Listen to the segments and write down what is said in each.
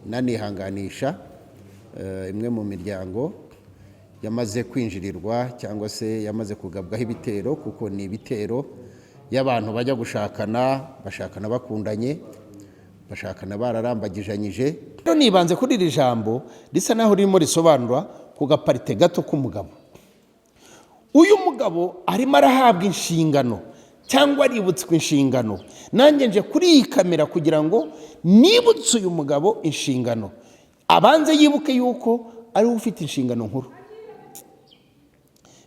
nanihanganisha imwe mu miryango yamaze kwinjirirwa cyangwa se yamaze kugabwaho ibitero, kuko ni ibitero y'abantu bajya bashakana bakundanye, bashakana bararambagijanyije. Nibanze kuri iri jambo risa naho ririmo risobanura ku gaparite gato k'umugabo. Uyu mugabo arimo arahabwa inshingano cyangwa aributswe inshingano. Nanjye nje kuri iyi kamera kugira ngo nibutse uyu mugabo inshingano, abanze yibuke yuko ari we ufite inshingano nkuru.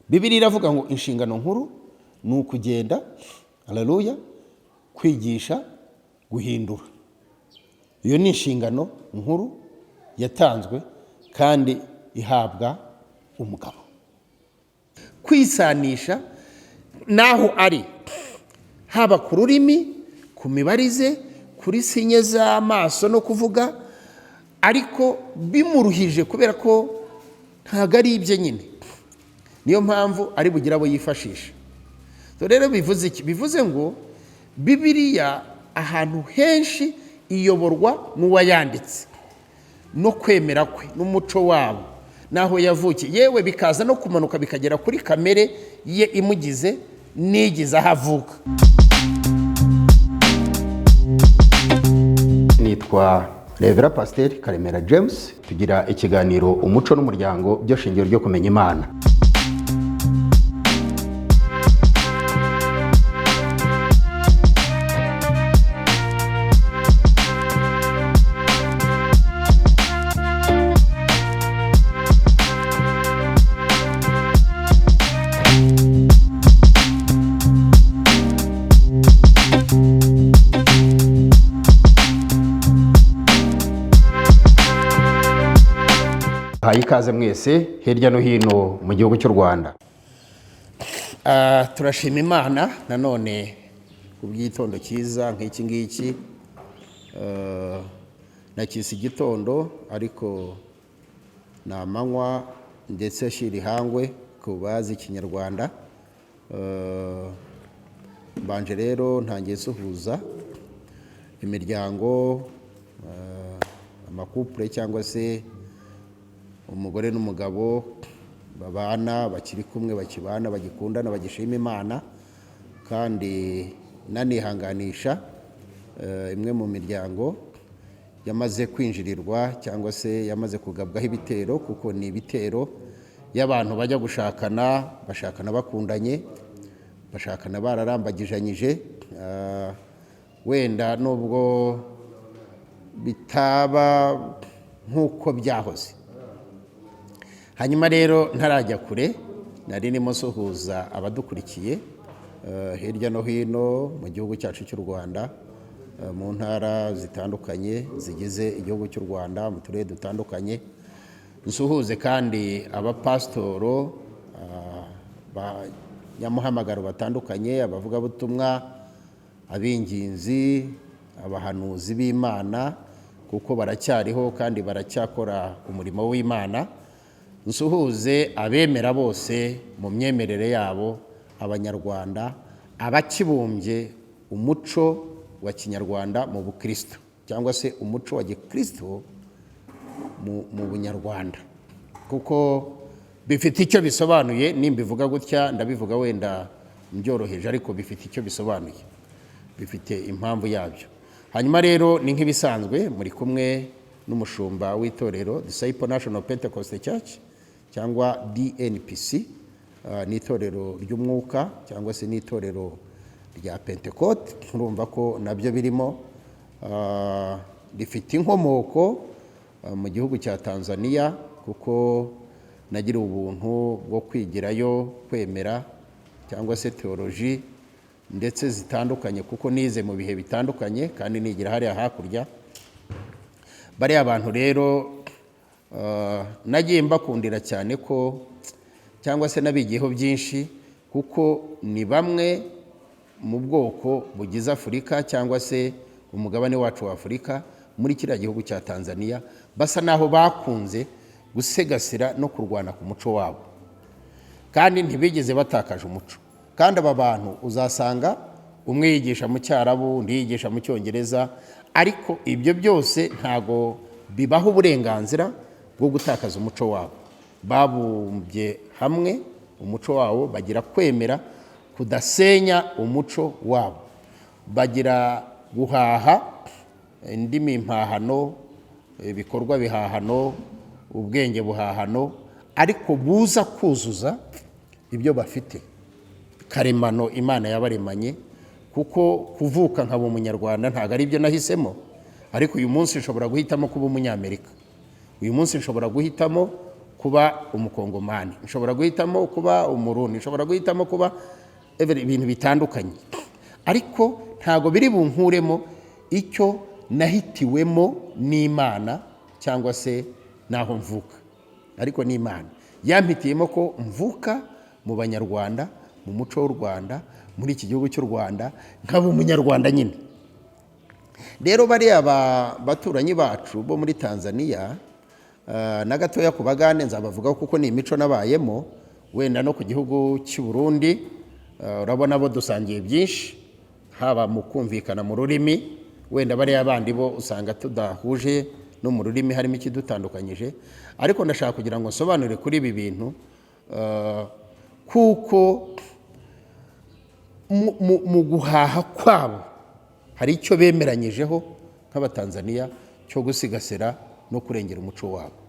Bibiliya iravuga ngo inshingano nkuru ni ukugenda, haleluya, kwigisha, guhindura. Iyo ni inshingano nkuru yatanzwe kandi ihabwa umugabo. Kwisanisha naho ari, haba ku rurimi, ku mibarize, kuri sinye z'amaso no kuvuga, ariko bimuruhije kubera ko ntabwo ari ibye nyine. Niyo mpamvu ari bugira abo yifashisha. Rero bivuze iki? Bivuze ngo Bibiliya ahantu henshi iyoborwa n'uwayanditse, no kwemera kwe n'umuco wabo naho yavukiye, yewe bikaza no kumanuka bikagera kuri kamere ye imugize nigize aho avuka. Nitwa Revera Pasiteri Karemera James, tugira ikiganiro umuco n'umuryango byo shingiro ryo kumenya Imana. Ikaze mwese hirya no hino mu gihugu cy'u Rwanda. Turashima Imana nanone ku bw'igitondo cyiza nk'iki ngiki. Nakisi igitondo ariko ni amanywa ndetse shiri hangwe ku bazi Ikinyarwanda. Mbanje rero ntangiye suhuza imiryango, amakupure cyangwa se umugore n'umugabo babana, bakiri kumwe, bakibana, bagikundana, bagishima Imana, kandi nanihanganisha imwe mu miryango yamaze kwinjirirwa cyangwa se yamaze kugabwaho ibitero, kuko ni ibitero y'abantu bajya bashakana bakundanye, bashakana bararambagijanyije, wenda nubwo bitaba nk'uko byahoze. Hanyuma rero ntarajya kure, nari nimo suhuza abadukurikiye hirya no hino mu gihugu cyacu cy'u Rwanda, mu ntara zitandukanye zigize igihugu cy'u Rwanda, mu turere dutandukanye. Nsuhuze kandi abapasitoro, abanyamuhamagaro batandukanye, abavugabutumwa, ab'inginzi, abahanuzi b'Imana, kuko baracyariho kandi baracyakora umurimo w'Imana. Nsuhuze abemera bose mu myemerere yabo, Abanyarwanda, abakibumbye umuco wa Kinyarwanda mu Bukristo, cyangwa se umuco wa Gikristo mu Bunyarwanda, kuko bifite icyo bisobanuye. Nimbivuga gutya ndabivuga wenda mbyoroheje, ariko bifite icyo bisobanuye, bifite impamvu yabyo. Hanyuma rero ni nk'ibisanzwe muri kumwe n'umushumba w'itorero Disciple National Pentecostal Church cyangwa DNPC. Ni itorero ry'umwuka cyangwa se ni itorero rya Pentecote. Urumva ko nabyo birimo. Rifite inkomoko mu gihugu cya Tanzania, kuko nagira ubuntu bwo kwigirayo kwemera cyangwa se theology ndetse zitandukanye, kuko nize mu bihe bitandukanye kandi nigira hariya hakurya. Bariya abantu rero nagiye mbakundira cyane ko, cyangwa se nabigiyeho byinshi, kuko ni bamwe mu bwoko bugize Afurika cyangwa se umugabane wacu wa Afurika, muri kiriya gihugu cya Tanzania, basa naho bakunze gusegasira no kurwana ku muco wabo, kandi ntibigeze batakaje umuco. Kandi aba bantu uzasanga umwe yigisha mu Cyarabu, undi yigisha mu Cyongereza, ariko ibyo byose ntago bibaho uburenganzira bwo gutakaza umuco wabo. Babumbye hamwe umuco wabo, bagira kwemera kudasenya umuco wabo, bagira guhaha indimi mpahano, ibikorwa bihahano, ubwenge buhahano, ariko buza kuzuza ibyo bafite karemano Imana yabaremanye. Kuko kuvuka nkaba umunyarwanda ntabwo ari byo nahisemo, ariko uyu munsi nshobora guhitamo kuba umunyamerika, uyu munsi nshobora guhitamo kuba umukongomani, nshobora guhitamo kuba umurundi, nshobora guhitamo kuba ibintu bitandukanye, ariko ntabwo biri bunkuremo icyo nahitiwemo n'Imana cyangwa se naho mvuka. Ariko n'Imana yampitiyemo ko mvuka mu banyarwanda, mu muco w'u Rwanda, muri iki gihugu cy'u Rwanda, nkaba umunyarwanda nyine. Rero bariya baturanyi bacu bo muri Tanzania, na gatoya ku bagande nzabavugaho kuko ni imico nabayemo, wenda no ku gihugu cy'u Burundi, urabona bo dusangiye byinshi, haba mu kumvikana mu rurimi, wenda bariya bandi bo usanga tudahuje no mu rurimi, harimo ikidutandukanyije. Ariko ndashaka kugira ngo nsobanure kuri ibi bintu, kuko mu guhaha kwabo hari icyo bemeranyijeho nk'Abatanzania cyo gusigasira no kurengera umuco wabo.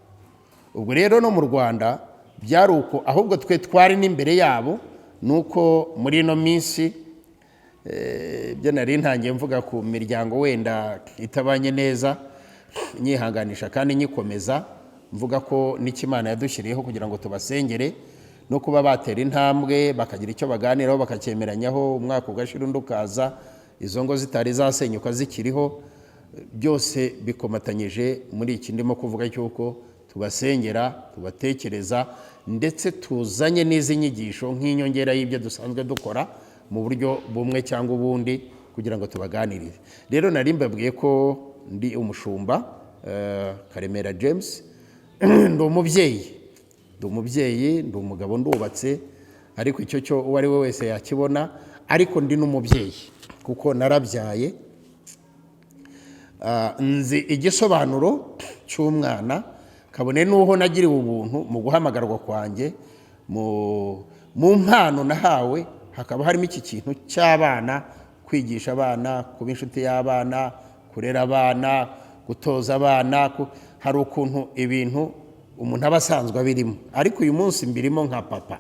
Ubwo rero no mu Rwanda byari uko, ahubwo twe twari n'imbere yabo. Nuko muri ino minsi byo nari ntangiye mvuga ku miryango wenda itabanye neza, nyihanganisha kandi nyikomeza, mvuga ko n'Imana yadushyiriyeho kugira ngo tubasengere no kuba batera intambwe bakagira icyo baganiraho bakacyemeranyaho, umwaka ugashira undi ukaza, izo ngo zitari zasenyuka zikiriho, byose bikomatanyije muri iki ndimo kuvuga cy'uko tubasengera, tubatekereza, ndetse tuzanye n'izi nyigisho nk'inyongera y'ibyo dusanzwe dukora mu buryo bumwe cyangwa ubundi kugira ngo tubaganirize. Rero nari mbabwiye ko ndi umushumba Karemera James, ndi umubyeyi, ndi umugabo, ndubatse, ariko icyo cyo uwo ari we wese yakibona, ariko ndi n'umubyeyi kuko narabyaye. Nzi igisobanuro cy'umwana, kabone n'uho nagiriwe ubuntu mu guhamagarwa kwanjye, mu mpano nahawe hakaba harimo iki kintu cy'abana, kwigisha abana, kuba inshuti y'abana, kurera abana, gutoza abana. Hari ukuntu ibintu umuntu aba asanzwe abirimo, ariko uyu munsi mbirimo nka papa,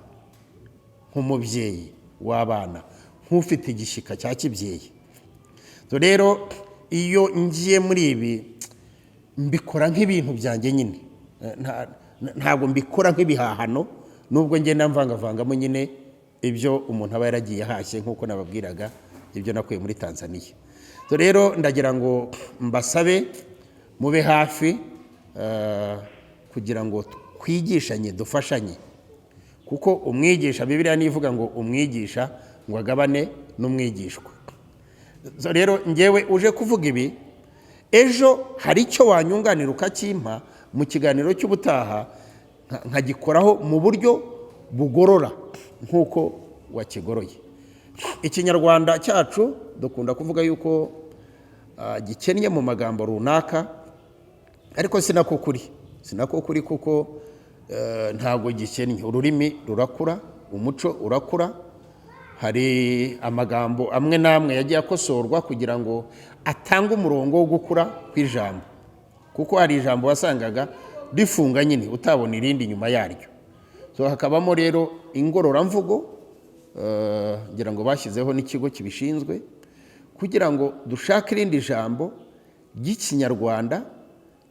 nk'umubyeyi w'abana, nk'ufite igishyika cya kibyeyi. Rero iyo ngiye muri ibi mbikora nk'ibintu byanjye nyine, ntabwo mbikora nk'ibihahano, nubwo ngenda mvangavangamo nyine ibyo umuntu aba yaragiye ahashye, nk'uko nababwiraga ibyo nakuye muri Tanzania. Rero ndagira ngo mbasabe mube hafi kugira ngo twigishanye, dufashanye, kuko umwigisha, Bibiliya nivuga ngo umwigisha ngo agabane n'umwigishwa. Rero ngewe uje kuvuga ibi, ejo hari icyo wanyunganira ukakimpa mu kiganiro cy'ubutaha, nkagikoraho mu buryo bugorora nk'uko wakigoroye. Ikinyarwanda cyacu dukunda kuvuga yuko gikennye mu magambo runaka, ariko sinako kuri kuko ntabwo gikennye. Ururimi rurakura, umuco urakura, hari amagambo amwe n'amwe yagiye akosorwa kugira ngo atange umurongo wo gukura kw'ijambo, kuko hari ijambo wasangaga rifunga nyine utabona irindi nyuma yaryo. Hakabamo rero ingororamvugo, ngira ngo bashyizeho n'ikigo kibishinzwe kugira ngo dushake irindi jambo ry'Ikinyarwanda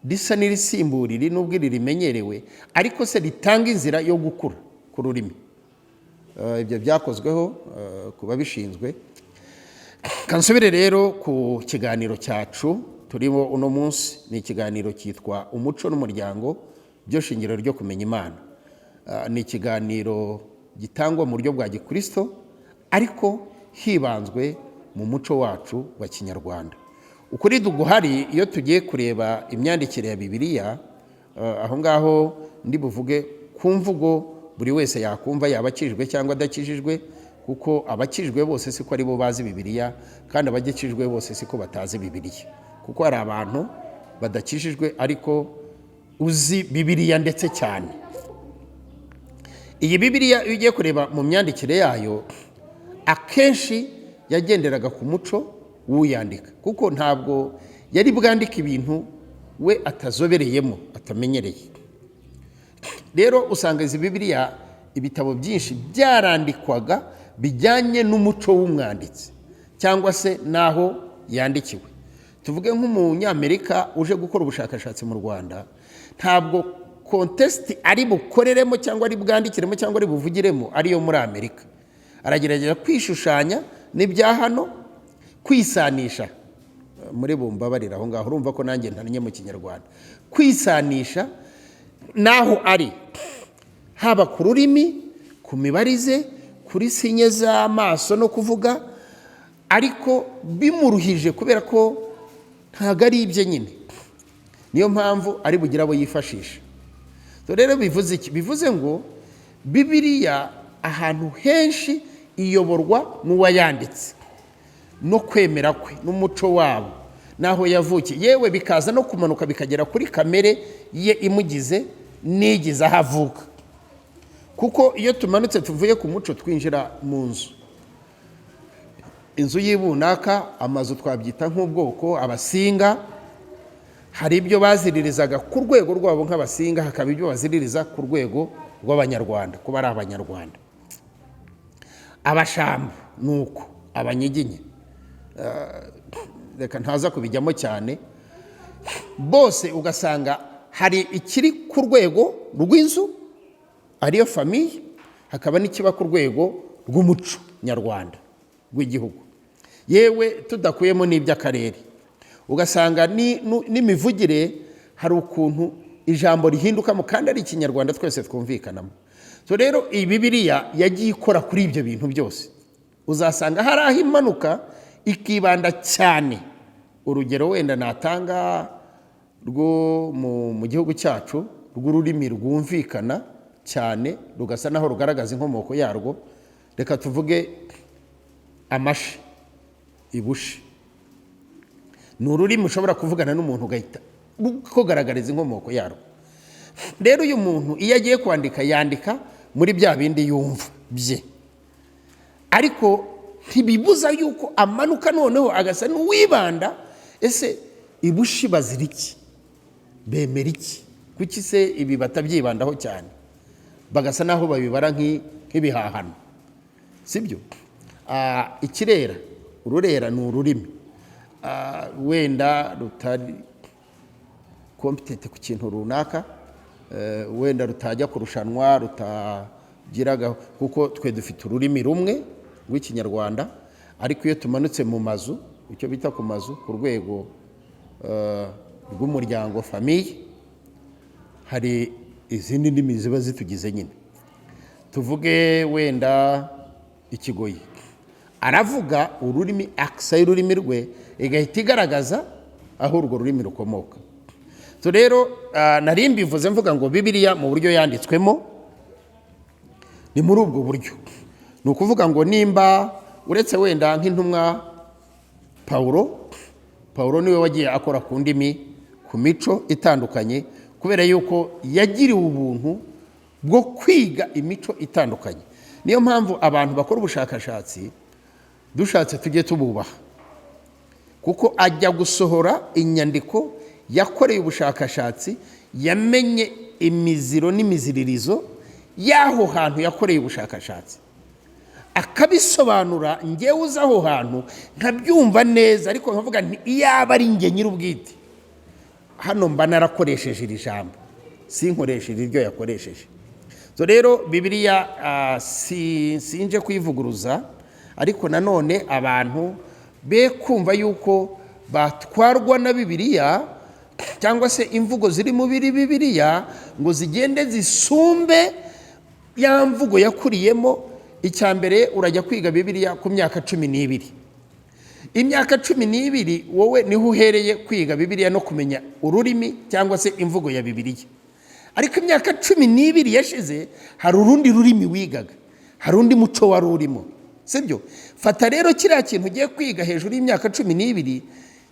risa n'irisimburiri n'ubwo iri rimenyerewe, ariko se ritanga inzira yo gukura ku rurimi. Ibyo byakozweho ku babishinzwe. Kansubire rero ku kiganiro cyacu turimo uno munsi. Ni ikiganiro cyitwa Umuco n'Umuryango, byo shingiro ryo kumenya Imana. Ni ikiganiro gitangwa mu buryo bwa Gikristo, ariko hibanzwe mu muco wacu wa Kinyarwanda. Ukuri duguhari iyo tugiye kureba imyandikire ya Bibiliya, aho ngaho ndi buvuge ku mvugo buri wese yakumva, yaba akijijwe cyangwa adakijijwe, kuko abakijijwe bose siko ari bo bazi Bibiliya, kandi abagikijijwe bose siko batazi Bibiliya. kuko hari abantu badakijijwe ariko uzi Bibiliya ndetse cyane. Iyi Bibiliya iyo ugiye kureba mu myandikire yayo akenshi yagenderaga ku muco w'uyandika, kuko ntabwo yari bwandika ibintu we atazobereyemo, atamenyereye. Rero usanga izi Bibiliya, ibitabo byinshi byarandikwaga bijyanye n'umuco w'umwanditsi cyangwa se naho yandikiwe. Tuvuge nk'umunyamerika uje gukora ubushakashatsi mu Rwanda, ntabwo kontesiti ari bukoreremo cyangwa ari bwandikiremo cyangwa ari buvugiremo ariyo muri Amerika. Aragerageza kwishushanya n'ibya hano, kwisanisha, muri bumbabarira aho ngaho urumva ko nanjye ntanye mu Kinyarwanda, kwisanisha naho ari, haba ku rurimi, ku mibarize, kuri sinye z'amaso no kuvuga, ariko bimuruhije kubera ko ntabwo ari ibye nyine. Niyo mpamvu ari bugira abo yifashisha. Rero bivuze iki? Bivuze ngo Bibiliya ahantu henshi iyoborwa n'uwayanditse no kwemera kwe n'umuco wabo naho yavukiye, yewe bikaza no kumanuka bikagera kuri kamere ye imugize nigize aho avuka. Kuko iyo tumanutse tuvuye ku muco twinjira mu nzu, inzu y'ibunaka, amazu twabyita nk'ubwoko, abasinga, hari ibyo baziririzaga ku rwego rwabo nk'abasinga, hakaba ibyo baziririza ku rwego rw'abanyarwanda, kuba ari abanyarwanda. Abashamba nuko, abanyiginya, reka ntaza kubijyamo cyane, bose ugasanga hari ikiri ku rwego rw'inzu ariyo famiye, hakaba n'ikiba ku rwego rw'umuco nyarwanda rw'igihugu, yewe tudakuyemo n'iby'akarere. Ugasanga n'imivugire hari ukuntu ijambo rihindukamo kandi ari Ikinyarwanda twese twumvikanamo. Rero iyi Bibiliya yagiye ikora kuri ibyo bintu byose. Uzasanga hari aho imanuka ikibanda cyane. Urugero wenda natanga rwo mu gihugu cyacu rw'ururimi rwumvikana cyane, rugasa naho rugaragaza inkomoko yarwo. Reka tuvuge amashi, ibushi. Ni ururimi ushobora kuvugana n'umuntu ugahita kugaragariza inkomoko yarwo. Rero uyu muntu iyo agiye kwandika yandika muri bya bindi yumva bye, ariko ntibibuza yuko amanuka noneho agasa n'uwibanda, ese ibushi bazira iki, bemera iki, kuki se ibi batabyibandaho cyane, bagasa naho babibara nk'ibihahano, sibyo? Ikirera, ururera ni ururimi wenda rutari kompetente ku kintu runaka, wenda rutajya kurushanwa, rutagiraga, kuko twe dufite ururimi rumwe rw'Ikinyarwanda, ariko iyo tumanutse mu mazu, icyo bita ku mazu, ku rwego rw'umuryango famiye, hari izindi ndimi ziba zitugize nyine. Tuvuge wenda Ikigoyi, aravuga ururimi, akisa y'ururimi rwe igahita igaragaza aho urwo rurimi rukomoka. Rero nari mbivuze mvuga ngo Bibiliya mu buryo yanditswemo ni muri ubwo buryo. Ni ukuvuga ngo nimba uretse wenda nk'intumwa Pawulo niwe wagiye akora ku ndimi, ku mico itandukanye, kubera yuko yagiriwe ubuntu bwo kwiga imico itandukanye. Niyo mpamvu abantu bakora ubushakashatsi dushatse tujye tububaha, kuko ajya gusohora inyandiko yakoreye ubushakashatsi, yamenye imiziro n'imiziririzo y'aho hantu yakoreye ubushakashatsi, akabisobanura. Ngewe uza aho hantu nkabyumva neza, ariko nkavuga nti iyaba ari nge nyir'ubwite, hano mba narakoresheje iri jambo, sinkoresheje iryo yakoresheje. Rero Bibiliya sinje kuyivuguruza, ariko nanone abantu be kumva yuko batwarwa na Bibiliya cyangwa se imvugo ziri mu Bibiliya ngo zigende zisumbe ya mvugo yakuriyemo. Icya mbere, urajya kwiga Bibiliya ku myaka 12. Imyaka 12 wowe niho uhereye kwiga Bibiliya no kumenya ururimi cyangwa se imvugo ya Bibiliya. Ariko imyaka 12 yashize hari urundi rurimi wigaga, hari undi muco wari urimo, sibyo? Fata rero kiriya kintu ugiye kwiga hejuru y'imyaka 12,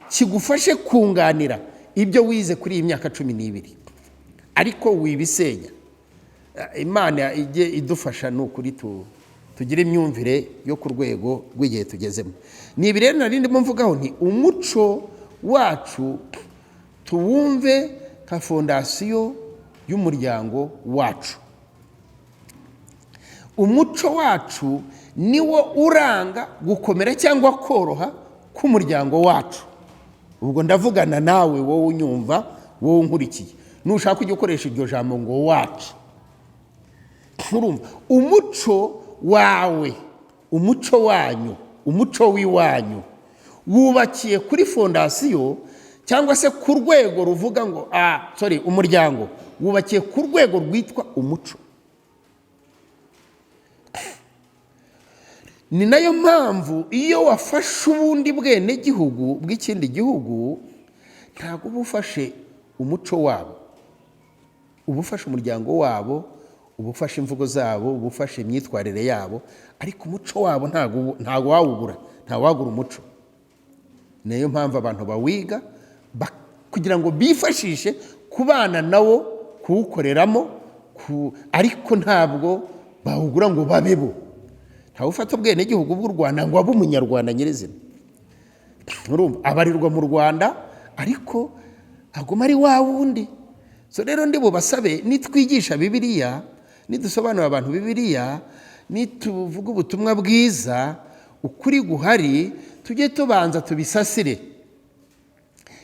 kigufashe kunganira ibyo wize kuri iyi myaka 12, ariko wibisenya. Imana ijye idufasha n'ukuri tugire imyumvire yo ku rwego rw'igihe tugezemo. Ni ibi rero nari ndimo mvugaho nti umuco wacu tuwumve nka fondasiyo y'umuryango wacu. Umuco wacu niwo uranga gukomera cyangwa koroha k'umuryango wacu. Ubwo ndavugana nawe wowe unyumva, wowe unkurikiye, nushaka kujya ukoresha iryo jambo ngo wacu. Urumva umuco wawe, umuco wanyu, umuco w'iwanyu wubakiye kuri fondasiyo cyangwa se ku rwego ruvuga ngo umuryango wubakiye ku rwego rwitwa umuco. Ni nayo mpamvu iyo wafashe ubundi bwene gihugu bw'ikindi gihugu, ntabwo uba ufashe umuco wabo, uba ufashe umuryango wabo, uba ufashe imvugo zabo, uba ufashe imyitwarire yabo, ariko umuco wabo ntabwo wawubura, ntawagura umuco. Niyo mpamvu abantu bawiga kugira ngo bifashishe kubana nawo, kuwukoreramo, ariko ntabwo bawugura ngo babebo. Ntawe ufata ubwene gihugu bw'u Rwanda ngo abe umunyarwanda nyirizina. Urumva abarirwa mu Rwanda ariko aguma ari wa wundi. So rero ndi bubasabe nitwigisha Bibiliya, nidusobanura abantu Bibiliya, nituvuga ubutumwa bwiza, ukuri guhari, tujye tubanza tubisasire.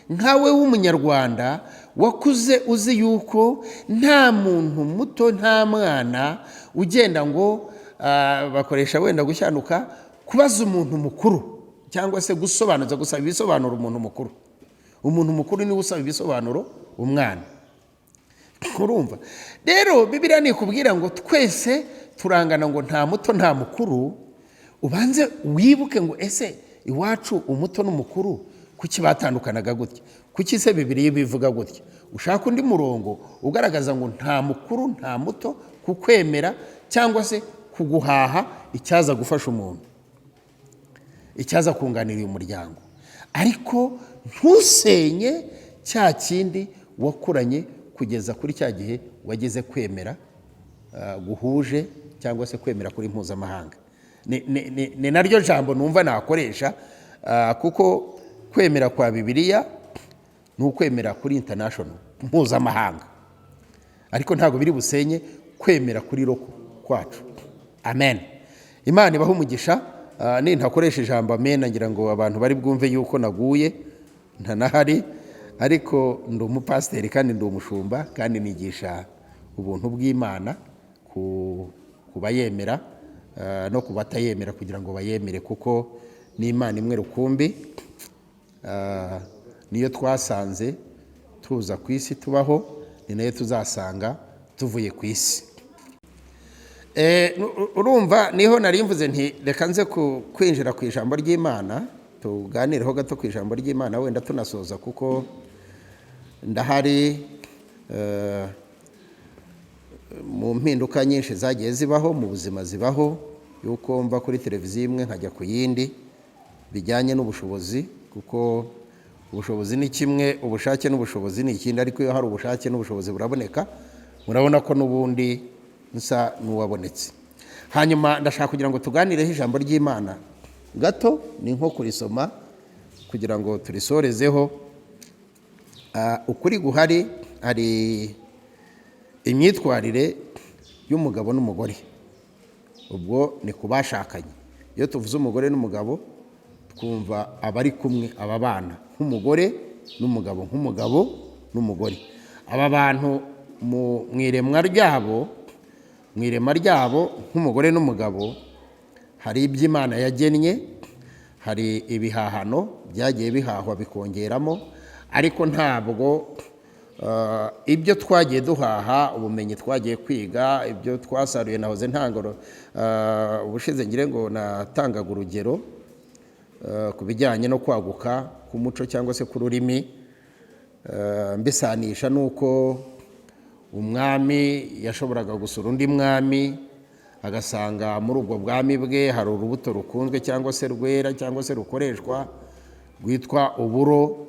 Nkawe w'umunyarwanda wakuze uzi yuko nta muntu muto, nta mwana ugenda ngo bakoresha wenda gushyanuka kubaza umuntu mukuru cyangwa se gusobanuza, gusaba ibisobanuro umuntu mukuru. Umuntu mukuru niwe usaba ibisobanuro umwana. Urumva rero Bibiliya nikubwira ngo twese turangana, ngo nta muto nta mukuru, ubanze wibuke ngo ese iwacu umuto n'umukuru kuki batandukanaga gutya? Kuki se Bibiliya bivuga gutya? Ushaka undi murongo ugaragaza ngo nta mukuru nta muto, kukwemera cyangwa se kuguhaha icyaza gufasha umuntu, icyaza kunganira uyu muryango, ariko ntusenye cya kindi wakuranye kugeza kuri cya gihe wageze kwemera guhuje cyangwa se kwemera kuri mpuzamahanga. Ni naryo jambo numva nakoresha, kuko kwemera kwa Bibiliya ni ukwemera kuri international, mpuzamahanga, ariko ntabwo biri busenye kwemera kuri roko kwacu. Amen. Imana ibahe umugisha. Nintakoresha ijambo amen, ngira ngo abantu bari bwumve yuko naguye ntanahari, ariko ndi umupasiteri kandi ndi umushumba, kandi nigisha ubuntu bw'Imana ku bayemera no ku batayemera kugira ngo bayemere, kuko ni Imana imwe rukumbi. Niyo twasanze tuza ku isi tubaho, ni nayo tuzasanga tuvuye ku isi. Urumva niho nari mvuze nti reka nze kwinjira ku ijambo ry'Imana, tuganireho gato ku ijambo ry'Imana, wenda tunasoza kuko ndahari mu mpinduka nyinshi zagiye zibaho mu buzima, zibaho yuko mva kuri televiziyo imwe nkajya ku yindi, bijyanye n'ubushobozi, kuko ubushobozi ni kimwe, ubushake n'ubushobozi ni ikindi, ariko iyo hari ubushake n'ubushobozi buraboneka, murabona ko n'ubundi nsa n'uwabonetse. Hanyuma ndashaka kugira ngo tuganireho ijambo ry'Imana gato, ni nko kurisoma kugira ngo turisorezeho. Ukuri guhari, hari imyitwarire y'umugabo n'umugore, ubwo ni kubashakanye. Iyo tuvuze umugore n'umugabo twumva abari kumwe, aba bana nk'umugore n'umugabo, nk'umugabo n'umugore. Aba bantu mu iremwa ryabo nk'umugore n'umugabo, hari ibyo Imana yagennye, hari ibihahano byagiye bihahwa bikongeramo, ariko ntabwo ibyo twagiye duhaha, ubumenyi twagiye kwiga, ibyo twasaruye, nahoze ntangoro ubushize ngire ngo natangaga urugero ku bijyanye no kwaguka k'umuco cyangwa se k'ururimi, mbisanisha nuko umwami yashoboraga gusura undi mwami, agasanga muri ubwo bwami bwe hari urubuto rukunzwe cyangwa se rwera cyangwa se rukoreshwa, rwitwa uburo,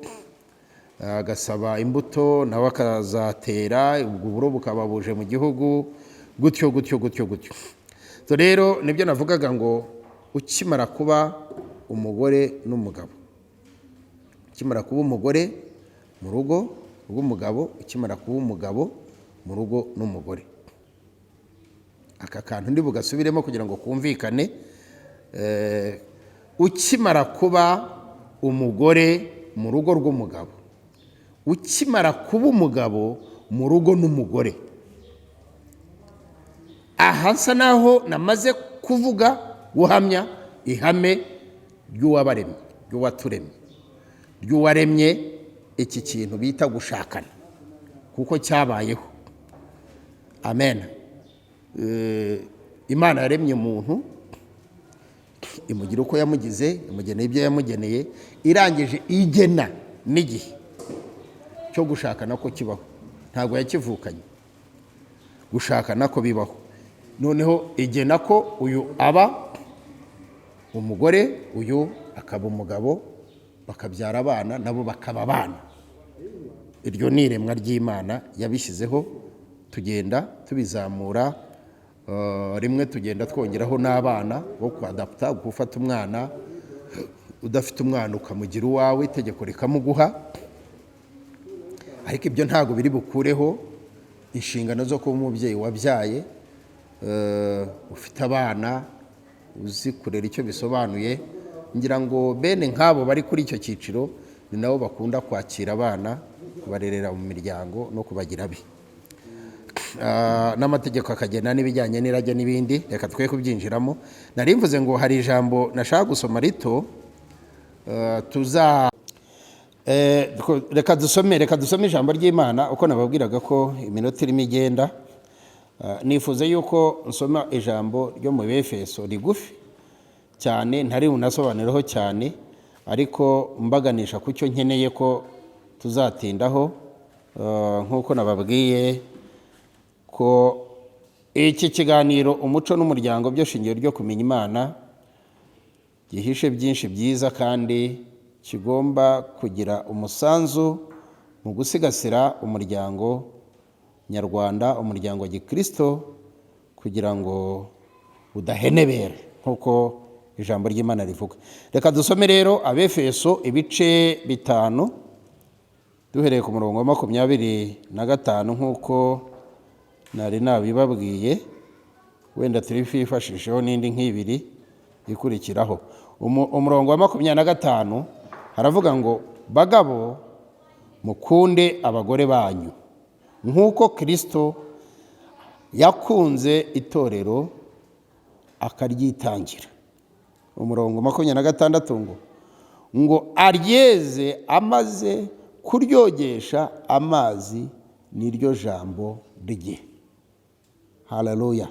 agasaba imbuto nawe akazatera, ubwo uburo bukaba buje mu gihugu, gutyo. So rero nibyo navugaga ngo ukimara kuba umugore n'umugabo, ukimara kuba umugore mu rugo rw'umugabo, ukimara kuba umugabo mu rugo n'umugore, aka kantu ndi bugasubiremo kugira ngo kumvikane. Ukimara kuba umugore mu rugo rw'umugabo, ukimara kuba umugabo mu rugo n'umugore, aha nsa naho namaze kuvuga guhamya ihame ry'uwabaremye, ry'uwaturemye, ry'uwaremye iki kintu bita gushakana, kuko cyabayeho. Amen. Imana yaremye umuntu, imugira uko yamugize, imugeneye ibyo yamugeneye, irangije igena n'igihe cyo gushakana ko kibaho. Ntabwo yakivukanye, gushakana ko bibaho. Noneho igena ko uyu aba umugore, uyu akaba umugabo, bakabyara abana, nabo bakaba abana. Iryo ni iremwa ry'Imana yabishyizeho, tugenda tubizamura, rimwe tugenda twongeraho n'abana bo kwadapta, gufata umwana udafite umwana ukamugira uwawe, itegeko rikamuguha. Ariko ibyo ntabwo biri bukureho inshingano zo kuba umubyeyi wabyaye, ufite abana, uzi kurera icyo bisobanuye. Ngira ngo bene nk'abo bari kuri icyo cyiciro ni nabo bakunda kwakira abana, kubarerera mu miryango no kubagira bi. N'amategeko akagena n'ibijyanye n'irage n'ibindi, reka twe kubyinjiramo. Nari mvuze ngo hari ijambo nashaka gusoma rito, reka dusome ijambo ry'Imana uko nababwiraga ko iminota irimo igenda. Nifuze yuko nsoma ijambo ryo mu Befeso rigufi cyane, ntari bunasobanureho cyane, ariko mbaganisha ku cyo nkeneye ko tuzatindaho. Nk'uko nababwiye ko iki kiganiro umuco n'umuryango byo shingiro ryo kumenya Imana gihishe byinshi byiza, kandi kigomba kugira umusanzu mu gusigasira umuryango nyarwanda, umuryango wa Gikristo, kugira ngo udahenebera nk'uko ijambo ry'Imana rivuga. Reka dusome rero Abefeso ibice 5 duhereye ku murongo wa 25 nk'uko nari nabibabwiye, wenda turifashisheho n'indi nk'ibiri ikurikiraho. Umurongo wa 25 haravuga ngo, bagabo mukunde abagore banyu nk'uko Kristo yakunze itorero akaryitangira. Umurongo 26 ngo aryeze amaze kuryogesha amazi n'iryo jambo rye. Haleluya.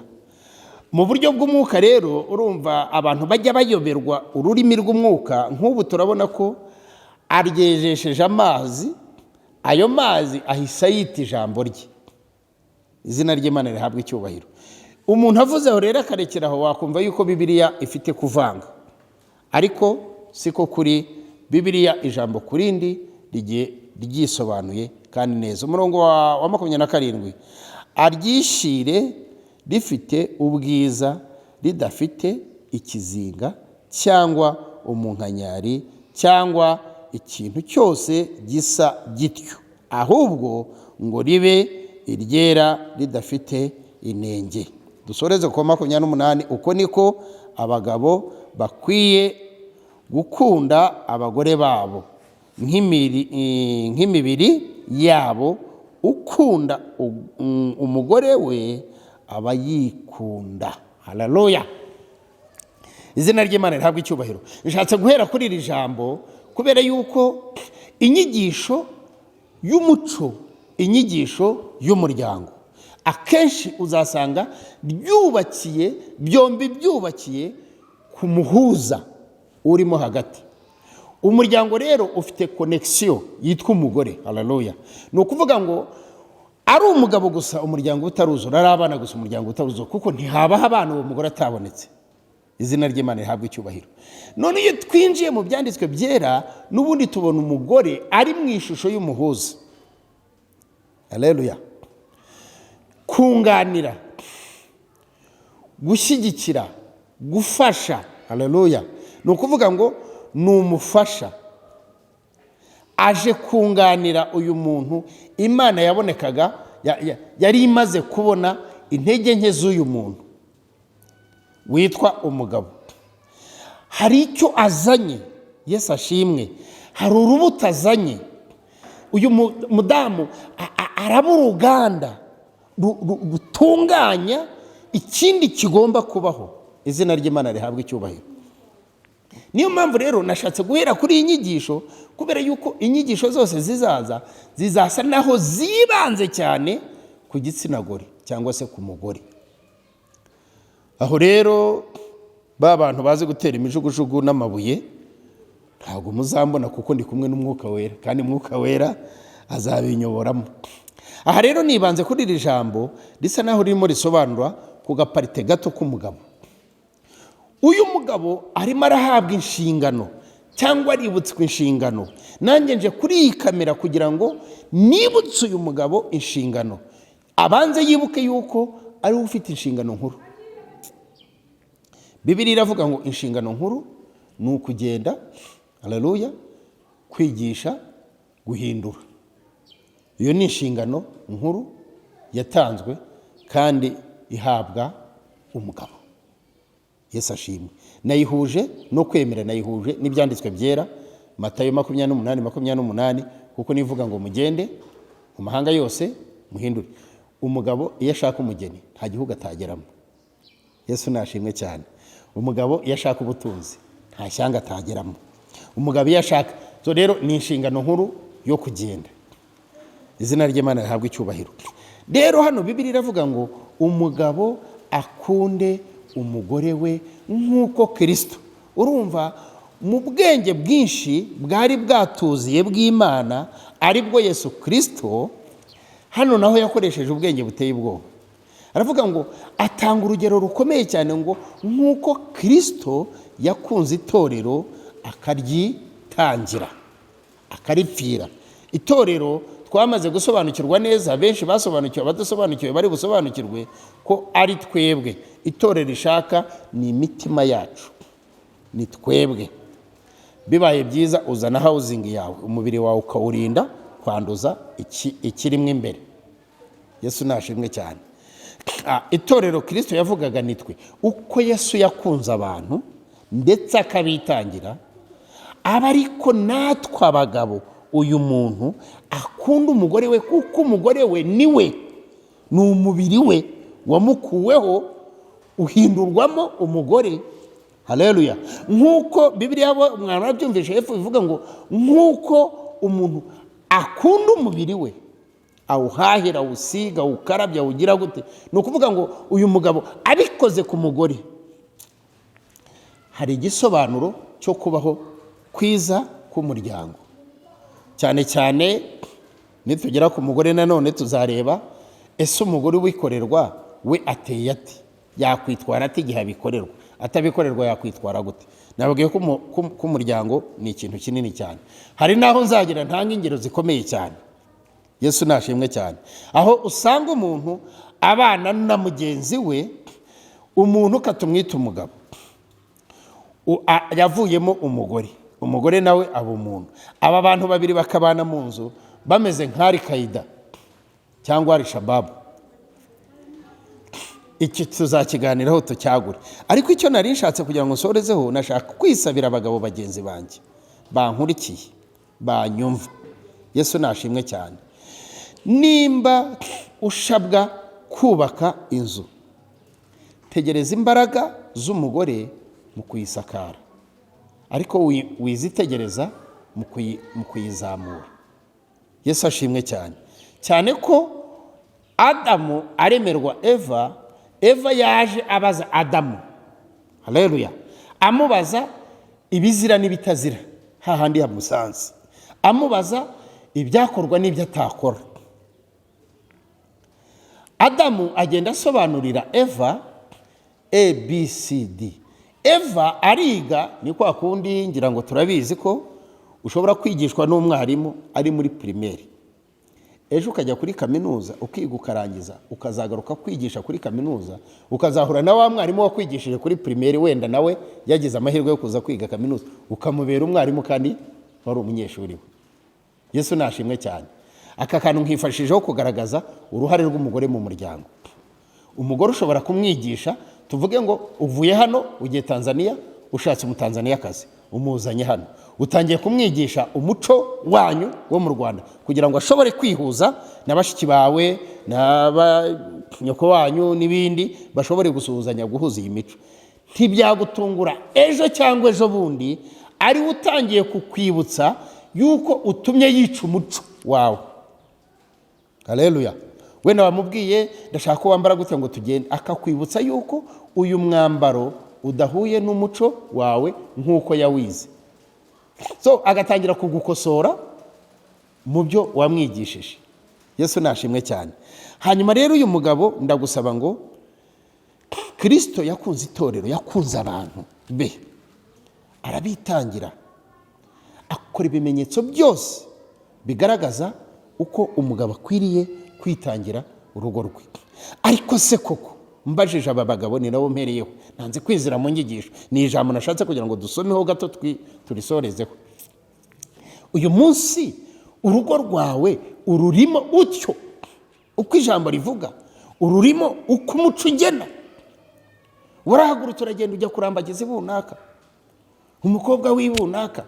Mu buryo bw'umwuka rero urumva abantu bajya bayoberwa ururimi rw'umwuka. Nk'ubu turabona ko aryejesheje amazi, ayo mazi ahisa yita ijambo rye. Izina ry'Imana rihabwa icyubahiro. Umuntu avuze aho rero akarekeraho, wakumva yuko Bibiliya ifite kuvanga, ariko siko kuri. Bibiliya ijambo kurindi rigiye ryisobanuye kandi neza. Umurongo wa 27 aryishire rifite ubwiza, ridafite ikizinga cyangwa umunkanyari cyangwa ikintu cyose gisa gityo, ahubwo ngo ribe iryera ridafite inenge. Dusoreze ku 28. Uko niko abagabo bakwiye gukunda abagore babo nk'imibiri yabo. Ukunda umugore we aba yikunda. Haleluya. Izina ry'Imana rihabwa icyubahiro. Nshatse guhera kuri iri jambo kubera yuko inyigisho y'umuco, inyigisho y'umuryango, akenshi uzasanga byombi byubakiye ku muhuza urimo hagati. Umuryango rero ufite connection yitwa umugore. Haleluya. Ni ukuvuga ngo ari umugabo gusa umuryango utaruzura, ari abana gusa umuryango utaruzura, kuko ntihabaho abana uwo mugore atabonetse. izina ry'Imana rihabwa icyubahiro. None iyo twinjiye mu byanditswe byera, n'ubundi tubona umugore ari mu ishusho y'umuhuza. Haleluya. Kunganira, gushyigikira, gufasha. Haleluya. Ni ukuvuga ngo ni umufasha, aje kunganira uyu muntu Imana yabonekaga, yari imaze kubona intege nke z'uyu muntu witwa umugabo. Hari icyo azanye, Yesu ashimwe, hari urubuto azanye. Uyu mudamu araba uruganda rutunganya ikindi kigomba kubaho. Izina ry'Imana rihabwa icyubahiro. Niyo mpamvu rero nashatse guhera kuri iyi nyigisho, kubera yuko inyigisho zose zizasa naho zibanze cyane ku gitsina gore cyangwa se ku mugore. Aho rero ba bantu bazi gutera imijugujugu n'amabuye ntabwo muzambona, kuko ndi kumwe n'Umwuka Wera, kandi Umwuka Wera azabinyoboramo. Aha rero nibanze kuri iri jambo risa naho ririmo risobanura ku gaparite gato k'umugabo. Uyu mugabo arimo arahabwa inshingano cyangwa aributswe inshingano. Nanjye nje kuri iyi kamera kugira ngo nibutse uyu mugabo inshingano, abanze yibuke yuko ari we ufite inshingano nkuru. Bibiliya iravuga ngo inshingano nkuru ni ukugenda, haleluya, kwigisha, guhindura. Iyo ni inshingano nkuru yatanzwe kandi ihabwa umugabo. Yesu ashimwe. Nayihuje no kwemera, nayihuje n'ibyanditswe byera, Matayo 28:28, kuko nivuga ngo mugende mu mahanga yose muhindure. Umugabo iyo ashaka umugeni nta gihugu atageramo. Yesu nashimwe cyane. Umugabo iyo ashaka ubutunzi nta shyanga atageramo. Umugabo iyo ashaka, so rero ni inshingano nkuru yo kugenda. Izina ry'Imana rihabwa icyubahiro. Rero hano Bibiliya iravuga ngo umugabo akunde umugore we nk'uko Kristo. Urumva mu bwenge bwinshi bwari bwatuziye bw'Imana aribwo Yesu Kristo, hano naho yakoresheje ubwenge buteye ubwoba. Aravuga ngo atanga urugero rukomeye cyane ngo nk'uko Kristo yakunze itorero akaryitangira, akaripfira. Itorero twamaze gusobanukirwa neza, benshi basobanukiwe, abadasobanukiwe bari busobanukirwe ko ari twebwe. Itorero rishaka ni imitima yacu, ni twebwe. Bibaye byiza uzana housing yawe, umubiri wawe ukawurinda kwanduza ikirimo imbere. Yesu nashimwe cyane. Itorero Kristo yavugaga nitwe. Uko Yesu yakunze abantu ndetse akabitangira, aba ariko natwe abagabo uyu muntu akunda umugore we, kuko umugore we niwe, ni umubiri we wamukuweho uhindurwamo umugore. Haleluya. Nk'uko Bibiliya mwana byumvishe hepfo bivuga ngo nk'uko umuntu akunda umubiri we, awuhahira, awusiga, awukarabya, awugira gute. Ni ukuvuga ngo uyu mugabo abikoze ku mugore, hari igisobanuro cyo kubaho kwiza k'umuryango. Cyane cyane nitugera ku mugore nanone tuzareba ese umugore wikorerwa we ateye ati, yakwitwara ati igihe abikorerwa, atabikorerwa yakwitwara gute. Nababwiye ko umuryango ni ikintu kinini cyane. Hari naho nzagira ntanga ingero zikomeye cyane. Yesu nashimwe cyane. Aho usanga umuntu abana na mugenzi we, umuntu katumwita umugabo, yavuyemo umugore, umugore nawe aba umuntu. Aba bantu babiri bakabana mu nzu bameze nk'ari Kaida cyangwa ari Shababu. Iki tuzakiganiraho tucyagure. Ariko icyo nari nshatse kugira ngo nsorezeho, nashaka kwisabira abagabo bagenzi banjye bankurikiye, banyumva. Yesu nashimwe cyane. Nimba ushabwa kubaka inzu, tegereza imbaraga z'umugore mu kuyisakara, ariko wizitegereza mu kuyizamura. Yesu ashimwe cyane. Cyane ko Adamu aremerwa Eva yaje abaza Adamu, haleluya, amubaza ibizira n'ibitazira, hahandi yamusanze, amubaza ibyakorwa n'ibyo atakora. Adamu agenda asobanurira Eva ABCD Eva ariga, ni kwa kundi ngira ngo turabizi ko ushobora kwigishwa n'umwarimu ari muri primaire, ejo ukajya kuri kaminuza ukiga ukarangiza, ukazagaruka kwigisha kuri kaminuza, ukazahura na wa mwarimu wakwigishije kuri primaire, wenda nawe yagize amahirwe yo kuza kwiga kaminuza, ukamubera umwarimu kandi wari umunyeshuri we. Yesu nashimwe cyane. Aka kantu nkifashijeho kugaragaza uruhare rw'umugore mu muryango. Umugore ushobora kumwigisha, tuvuge ngo uvuye hano ugiye Tanzania, ushatse umutanzaniyakazi umuzanye hano, utangiye kumwigisha umuco wanyu wo mu Rwanda kugira ngo ashobore kwihuza na bashiki bawe n'abanyoko wanyu n'ibindi, bashobore gusuhuzanya, guhuza iyi mico. Ntibyagutungura ejo cyangwa ejo bundi ari utangiye kukwibutsa yuko utumye yica umuco wawe. Haleluya. Wenda wamubwiye ndashaka ko wambara gute ngo tugende, akakwibutsa yuko uyu mwambaro udahuye n'umuco wawe nk'uko yawize. So agatangira kugukosora mu byo wamwigishije. Yesu nashimwe cyane. Hanyuma rero uyu mugabo ndagusaba ngo, Kristo yakunze itorero, yakunze abantu be, arabitangira, akora ibimenyetso byose bigaragaza uko umugabo akwiriye kwitangira urugo rwe. Ariko se koko mbajije aba bagabo, ni nabo mpereyeho, nanze kwizira mu nyigisho, ni ijambo nashatse kugira ngo dusomeho gato turisorezeho. Uyu munsi urugo rwawe ururimo utyo uko ijambo rivuga, ururimo uko umuco ugena. Warahagurutse uragenda ujya kurambagiza ibunaka, umukobwa w'ibunaka,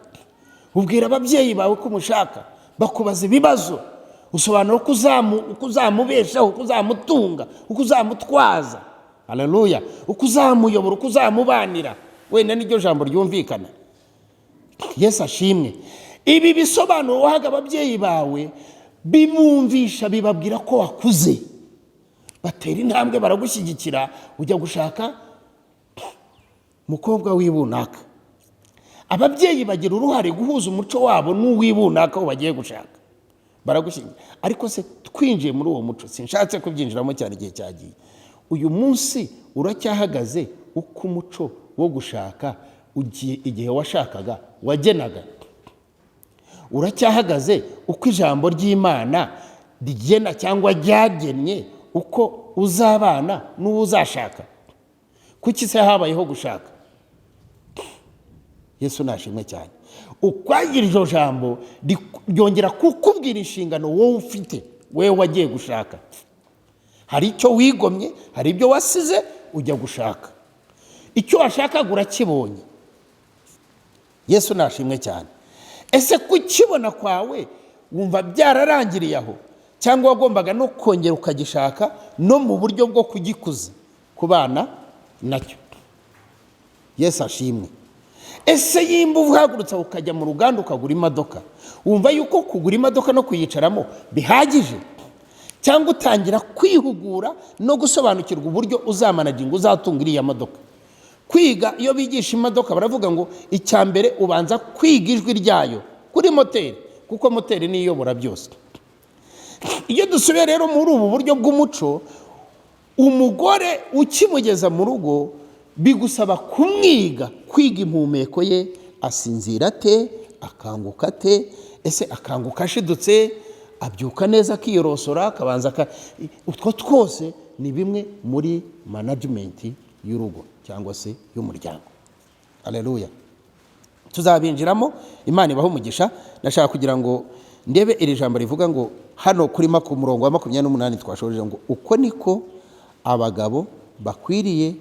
ubwira ababyeyi bawe ko umushaka, bakubaza ibibazo, usobanura uko uzamubeshaho, uko uzamutunga, uko uzamutwaza. Haleluya. Uko uzamuyobora, uko uzamubanira. Wenda niryo jambo ryumvikana. Yesu ashimwe. Ibi bisobanuro wahaga ababyeyi bawe bimumvisha, bibabwira ko wakuze, batera intambwe, baragushyigikira, ujya gushaka mukobwa w'ibunaka. Ababyeyi bagira uruhare guhuza umuco wabo n'uw'ibunaka wo bagiye gushaka, baragushyigikira. Ariko se twinjiye muri uwo muco, sinshatse kubyinjiramo cyane, igihe cyagiye. Uyu munsi uracyahagaze uko umuco wo gushaka igihe washakaga wagenaga? Uracyahagaze uko ijambo ry'Imana rigena cyangwa ryagennye uko uzabana n'uwo uzashaka? Kuki se habayeho gushaka? Yesu nashimwe cyane. Ukwagira iryo jambo ryongera kukubwira inshingano wowe ufite, wewe wagiye gushaka. Hari icyo wigomye, hari ibyo wasize ujya gushaka. Icyo washakaga urakibonye. Yesu nashimwe cyane. Ese kukibona kwawe wumva byararangiriye aho, cyangwa wagombaga no kongera ukagishaka no mu buryo bwo kugikuza, kubana nacyo? Yesu ashimwe. Ese yimba uhagurutsa ukajya mu ruganda ukagura imodoka, wumva yuko kugura imodoka no kuyicaramo bihagije, cyangwa utangira kwihugura no gusobanukirwa uburyo uzamanaginga, uzatunga iriya modoka? Kwiga, iyo bigisha imodoka baravuga ngo icya mbere ubanza kwiga ijwi ryayo kuri moteri, kuko moteri niyo iyobora byose. Iyo dusubiye rero muri ubu buryo bw'umuco, umugore ukimugeza mu rugo bigusaba kumwiga, kwiga impumeko ye, asinzira ate, akanguka ate, ese akanguka ashidutse, abyuka neza, akiyorosora, akabanza utwo twose ni bimwe muri management y'urugo cyangwa se y'umuryango. Haleluya. Tuzabinjiramo, Imana ibaho umugisha. Nashaka kugira ngo ndebe iri jambo rivuga ngo hano kuri ku murongo wa 28 twashoje ngo, uko niko abagabo bakwiriye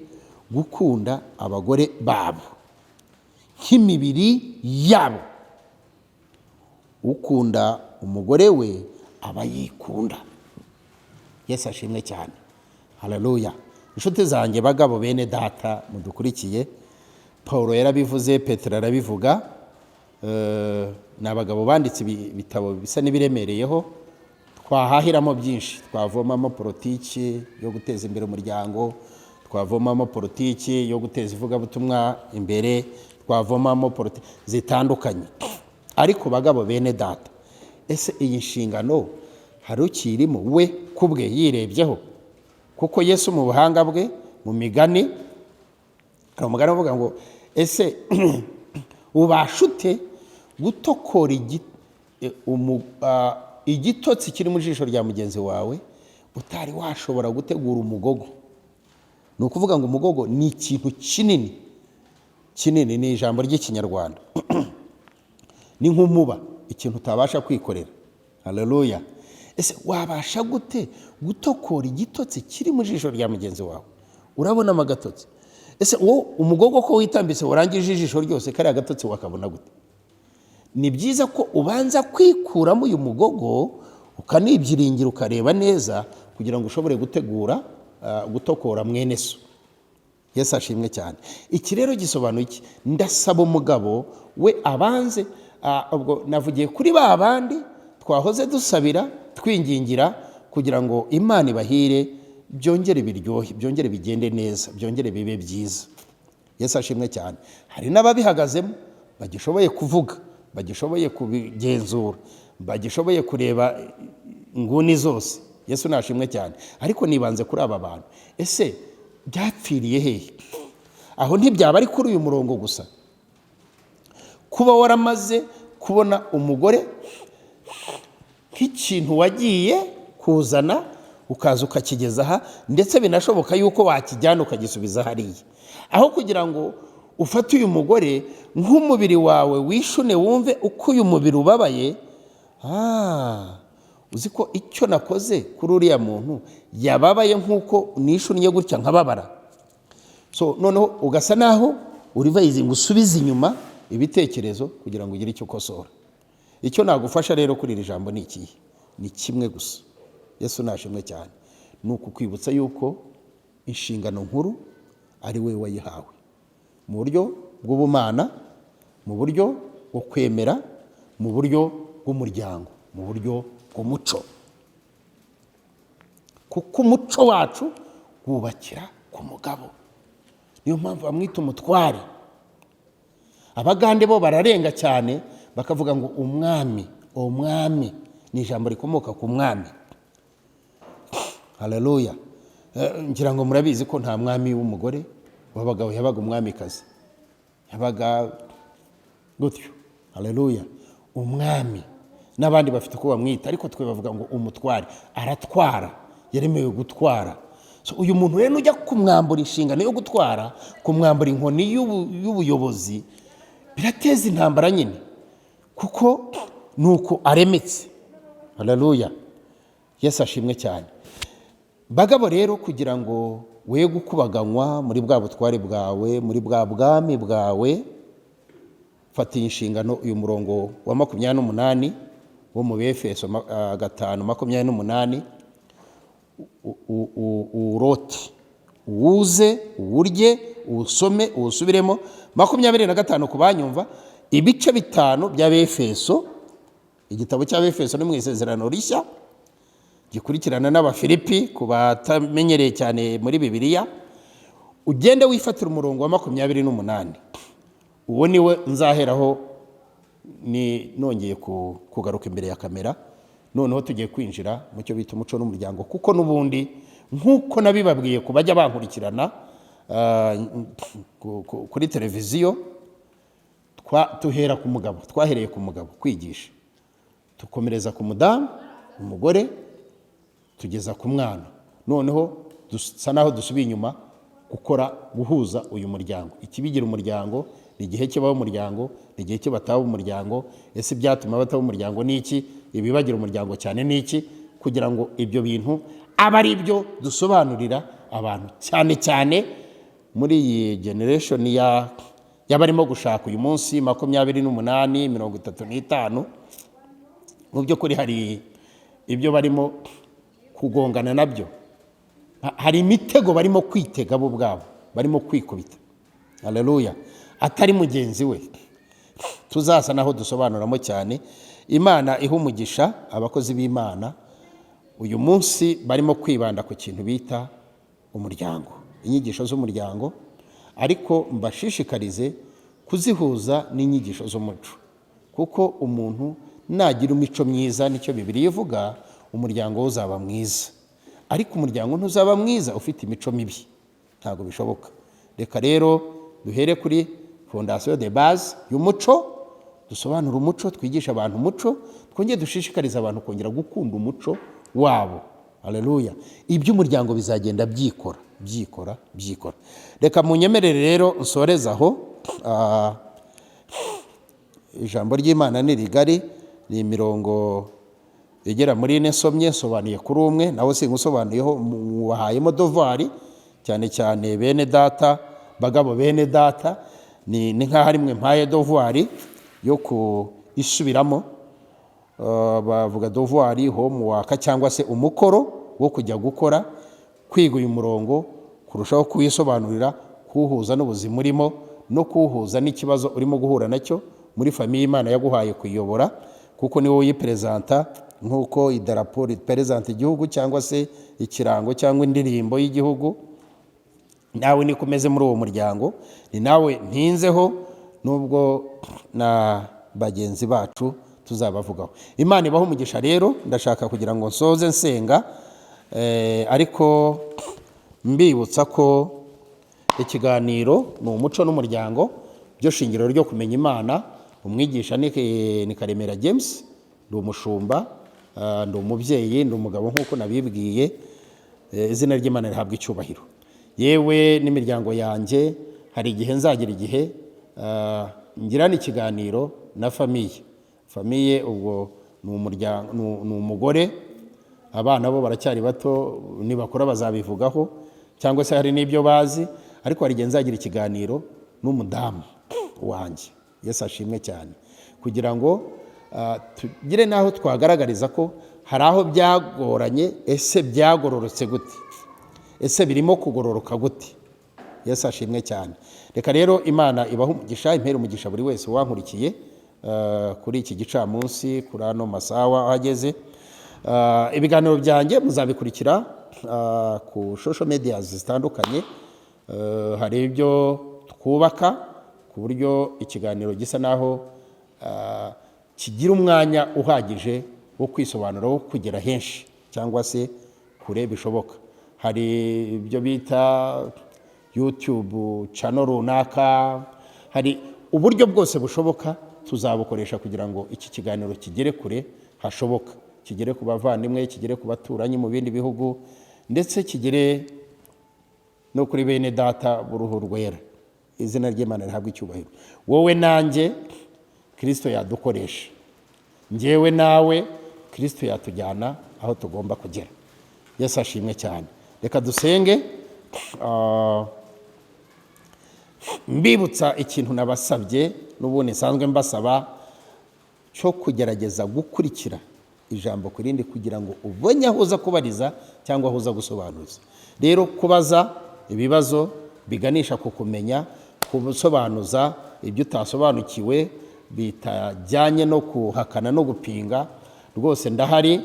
gukunda abagore babo nk'imibiri yabo. Ukunda umugore we aba yikunda. Yesu ashimwe cyane. Haleluya. Inshuti zanjye, bagabo bene data mudukurikiye, Paulo yarabivuze, Petero arabivuga, n'abagabo banditse ibitabo bisa n'ibiremereyeho, twahahiramo byinshi. Twavomamo politiki yo guteza imbere umuryango, twavomamo politiki yo guteza ivugabutumwa imbere, twavomamo politiki zitandukanye. Ariko bagabo bene data, ese iyi nshingano hari ukirimo we kubwe yirebyeho? Kuko Yesu mu buhanga bwe, mu migani hari umugani uvuga ngo ese ubasha ute gutokora igitotsi kiri mu jisho rya mugenzi wawe utari washobora gutegura umugogo? Ni ukuvuga ngo umugogo ni ikintu kinini kinini, ni ijambo ry'ikinyarwanda ni nk'umuba, ikintu utabasha kwikorera. Haleluya. Ese wabasha gute gutokora igitotsi kiri mu jisho rya mugenzi wawe? Urabona agatotsi. Ese umugogo ko witambitse urangije ijisho ryose, kariya gatotsi wakabona gute? Ni byiza ko ubanza kwikuramo uyu mugogo ukanibyiringira ukareba neza kugira ngo ushobore gutokora mwene so. Yesu ashimwe cyane. Iki rero gisobanuye iki? Ndasaba umugabo we abanze, ubwo navugiye kuri ba bandi twahoze dusabira twingingira kugira ngo Imana ibahire, byongere biryohe, byongere bigende neza, byongere bibe byiza. Yesu ashimwe cyane. Hari n'ababihagazemo bagishoboye kuvuga, bagishoboye kubigenzura, bagishoboye kureba inguni zose. Yesu nashimwe cyane. Ariko nibanze kuri aba bantu. Ese byapfiriye hehe? Aho ntibyaba ari kuri uyu murongo gusa. Kuba waramaze kubona umugore nk'ikintu wagiye kuzana ukaza ukakigeza aha, ndetse binashoboka yuko wakijyana ukagisubiza hariya, aho kugira ngo ufate uyu mugore nk'umubiri wawe wishune wumve uko uyu mubiri ubabaye. Uzi ko icyo nakoze kuri uriya muntu yababaye nk'uko nishunnye gutya nkababara. So noneho ugasa naho urivayize ngo usubize inyuma ibitekerezo kugira ngo ugire icyo ukosora. Icyo nagufasha rero kuri iri jambo ni ikihe? Ni kimwe gusa. Yesu nashimwe cyane. Ni ukukwibutsa yuko inshingano nkuru ari we wayihawe, mu buryo bw'ubumana, mu buryo bwo kwemera, mu buryo bw'umuryango, mu buryo bw'umuco. Kuko umuco wacu wubakira ku mugabo. Niyo mpamvu bamwita umutware. Abagande bo bararenga cyane bakavuga ngo umwami. Umwami ni ijambo rikomoka ku mwami. Haleluya. Ngira ngo murabizi ko nta mwami w'umugore w'abagabo, yabaga umwamikazi, yabaga gutyo. Haleluya. Umwami n'abandi bafite uko bamwita, ariko twe bavuga ngo umutware. Aratwara, yaremewe gutwara. So uyu muntu rero ujya kumwambura inshingano yo gutwara, kumwambura inkoni y'ubuyobozi, birateza intambara nyine, kuko nuko aremetse. Haleluya. Yesu ashimwe cyane. Bagabo rero, kugira ngo we gukubaganywa muri bwa butware bwawe, muri bwa bwami bwawe, fata inshingano. Uyu murongo wa 28 wo mu Befeso 5:28, urote, uwuze, uwurye, uwusome, uwusubiremo. 25 ku banyumva. Ibice 5 bya Befeso, igitabo cya Befeso ni mu Isezerano Rishya, gikurikirana n'Abafilipi ku batamenyereye cyane muri Bibiliya. Ugende wifatira umurongo wa 28. Uwo niwe nzaheraho ni nongeye kugaruka imbere ya kamera. Noneho tugiye kwinjira mu cyo bita umuco n'umuryango, kuko nubundi nkuko nabibabwiye ku bajya bankurikirana kuri televiziyo, tuhera ku mugabo, twahereye ku mugabo kwigisha, tukomereza ku mudamu, umugore, tugeza ku mwana. Noneho dusa naho dusubiye inyuma guhuza uyu muryango. Ikibigira umuryango ni igihe kibaho umuryango, ni igihe cyo bataba umuryango. Ese byatuma bataba umuryango ni iki? Ibibagira umuryango cyane ni iki? Kugira ngo ibyo bintu aba ari byo dusobanurira abantu, cyane cyane muri iyi generation y'abarimo gushaka uyu munsi 28, 35. Mu by'ukuri hari ibyo barimo kugongana nabyo, hari imitego barimo kwitega bo ubwabo, barimo kwikubita. Haleluya. Atari mugenzi we. Tuzasa naho dusobanuramo cyane. Imana ihumugisha abakozi b'Imana uyu munsi barimo kwibanda ku kintu bita umuryango, inyigisho z'umuryango, ariko mbashishikarize kuzihuza n'inyigisho z'umuco, kuko umuntu nagira imico myiza, nicyo Bibiliya ivuga, umuryango uzaba mwiza. Ariko umuryango ntuzaba mwiza ufite imico mibi, ntago bishoboka. Reka rero duhere kuri fondasiyo de base y'umuco, dusobanura umuco, twigisha abantu umuco, twongere dushishikariza abantu kongera gukunda umuco wabo. Haleluya. Iby'umuryango bizagenda byikora. Reka munyemerere rero nsoreze aho. Ijambo ry'Imana ni rigari, ni imirongo igera muri 4 nsomye, nsobanuye kuri umwe, nawe singusobanuyeho, wahayemo dovari cyane cyane bene data, bagabo bene data, ni nkaho ari mwe mpaye dovari yo kuisubiramo. Bavuga dovari, homework cyangwa se umukoro wo kujya gukora, kwiga uyu murongo, kurushaho kuwisobanurira, kuwuhuza n'ubuzima urimo, no kuwuhuza n'ikibazo urimo guhura nacyo muri famiye Imana yaguhaye kuyobora, kuko niwo uyipresenta, nk'uko idarapo ripresenta igihugu cyangwa se ikirango cyangwa indirimbo y'igihugu. Nawe niko umeze muri uwo muryango, ni nawe ntinzeho, nubwo na bagenzi bacu tuzabavugaho. Imana ibaho umugisha rero. Ndashaka kugira ngo nsoze nsenga, ariko mbibutsa ko ikiganiro ni umuco n'umuryango, byo shingiro ryo kumenya Imana. Umwigisha ni Karemera James, ndi umushumba, ndi umubyeyi, ndi umugabo nk'uko nabibwiye. Izina ry'Imana rihabwa icyubahiro. Yewe n'imiryango yanjye, hari igihe nzagira igihe ngirana ikiganiro na famiye, ubwo ni umugore, abana bo baracyari bato, nibakora bazabivugaho, cyangwa se hari n'ibyo bazi, ariko hari igihe nzagira ikiganiro n'umudamu wanjye. Yesu ashimwe cyane, kugira ngo tugire naho twagaragariza ko hari aho byagoranye, ese byagororotse gute, ese birimo kugororoka gute. Yesu ashimwe cyane. Reka rero Imana ibaho umugisha, impera umugisha buri wese wankurikiye kuri iki gicamunsi, kuri ano masawa ahageze. Ibiganiro byanjye muzabikurikira ku social media zitandukanye. Hari ibyo twubaka ku buryo ikiganiro gisa naho kigira umwanya uhagije wo kwisobanura, wo kugera henshi cyangwa se kure bishoboka. Hari ibyo bita YouTube channel runaka, hari uburyo bwose bushoboka tuzabukoresha kugira ngo iki kiganiro kigere kure hashoboka, kigere ku bavandimwe, kigere ku baturanyi mu bindi bihugu, ndetse kigere no kuri bene data b'uruhu rwera. Izina ry'Imana rihabwa icyubahiro. Wowe nanjye Kristo yadukoresha, njyewe nawe Kristo yatujyana aho tugomba kugera. Yesu ashimwe cyane. Reka dusenge. Mbibutsa ikintu nabasabye n'ubundi nsanzwe mbasaba, cyo kugerageza gukurikira ijambo ku rindi kugira ngo ubonye aho uza kubariza cyangwa aho uza gusobanuza. Rero kubaza ibibazo biganisha ku kumenya, kusobanuza ibyo utasobanukiwe bitajyanye no kuhakana no gupinga, rwose ndahari.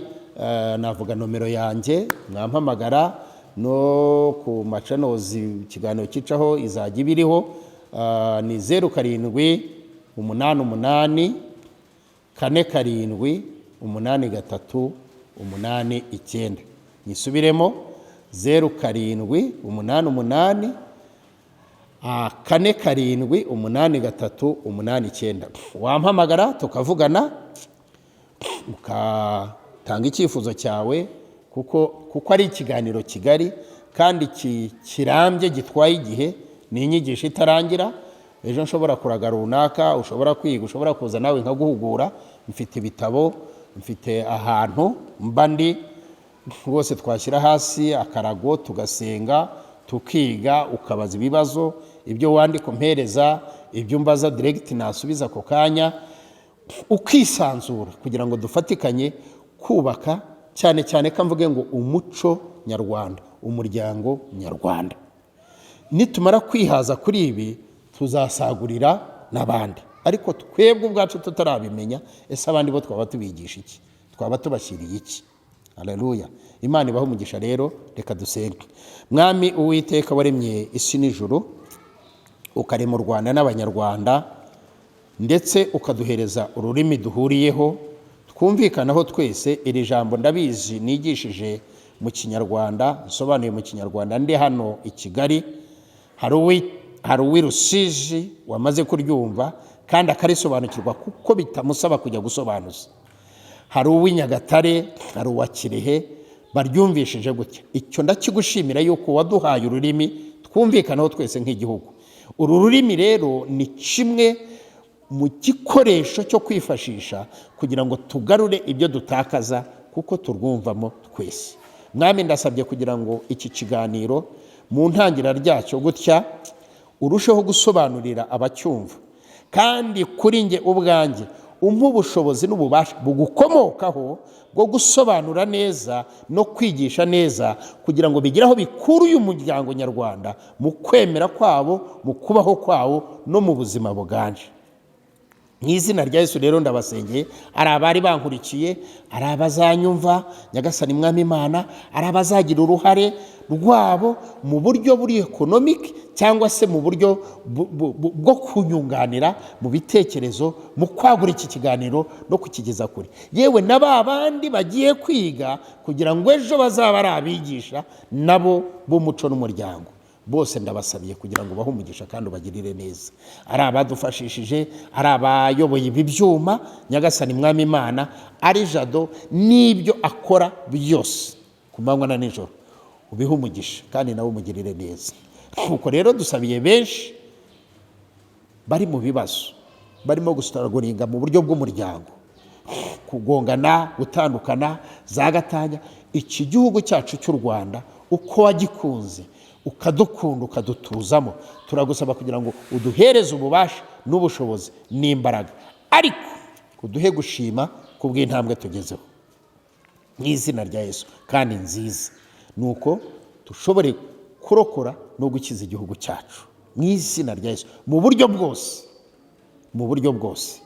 Navuga nomero yanjye, mwampamagara, no ku macanozi ikiganiro kicaho izajya ibiriho. Ni 0788 47 83 Nisubiremo, 0788 47 83 Wampamagara tukavugana, ukatanga icyifuzo cyawe, kuko ari ikiganiro kigari kandi kirambye, gitwaye igihe. Ni inyigisho itarangira. Ejo nshobora kuraga runaka, ushobora kwiga, ushobora kuza nawe nkaguhugura. Mfite ibitabo, mfite ahantu mba ndi, rwose twashyira hasi akarago tugasenga, tukiga, ukabaza ibibazo, ibyo wandika umpereza, ibyo mbaza direct nasubiza ako kanya, ukisanzura kugira ngo dufatikanye kubaka, cyane cyane ko mvuge ngo umuco nyarwanda, umuryango nyarwanda. Nitumara kwihaza kuri ibi tuzasagurira n'abandi, ariko twebwe ubwacu tutarabimenya, ese abandi bo twaba tubigisha iki, twaba tubashyiriye iki? Haleluya. Imana ibaho umugisha rero. Reka dusenge. Mwami Uwiteka waremye isi n'ijuru, ukarema u Rwanda n'abanyarwanda, ndetse ukaduhereza ururimi duhuriyeho twumvikanaho twese. Iri jambo ndabizi nigishije mu Kinyarwanda, nsobanuye mu Kinyarwanda ndi hano i Kigali. Hari hari uw'Irusizi wamaze kuryumva kandi akarisobanukirwa kuko bitamusaba kujya gusobanuza, hari uw'Inyagatare, hari uwa Kirehe baryumvishije gutya. Icyo ndakigushimira yuko waduhaye ururimi twumvikanaho twese nk'igihugu. Uru rurimi rero ni kimwe mu gikoresho cyo kwifashisha kugira ngo tugarure ibyo dutakaza kuko turwumvamo twese. Mwami, ndasabye kugira ngo iki kiganiro mu ntangira ryacyo gutya urusheho gusobanurira abacyumva, kandi kuri nge ubwanjye umpa ubushobozi n'ububasha bugukomokaho bwo gusobanura neza no kwigisha neza kugira ngo bigire aho bikura uyu muryango nyarwanda mu kwemera kwabo, mu kubaho kwawo no mu buzima buganje. Mu izina rya Yesu rero ndabasengeye, ari abari bankurikiye, ari abazanyumva, Nyagasani Mwami Imana, ari abazagira uruhare rwabo mu buryo buri economic cyangwa se mu buryo bwo kunyunganira mu bitekerezo mu kwagura iki kiganiro no kukigeza kure, yewe na ba bandi bagiye kwiga kugira ngo ejo bazaba ari abigisha nabo b'umuco n'umuryango. Bose ndabasabiye kugira ngo bahe umugisha kandi ubagirire neza, ari abadufashishije, ari abayoboye ibi byuma, Nyagasani Mwami Imana, ari Jado n'ibyo akora byose ku manywa na nijoro, ubihe umugisha kandi nawe umugirire neza. Kuko rero dusabiye benshi bari mu bibazo, barimo gusitaragoringa mu buryo bw'umuryango, kugongana, gutandukana, za gatanya. Iki gihugu cyacu cy'u Rwanda uko wagikunze ukadukunda ukadutuzamo, turagusaba kugira ngo uduhereze ububasha n'ubushobozi n'imbaraga, ariko uduhe gushima ku bw'intambwe tugezeho mu izina rya Yesu kandi nziza, nuko dushobore kurokora no gukiza igihugu cyacu mu izina rya Yesu mu buryo bwose, mu buryo bwose,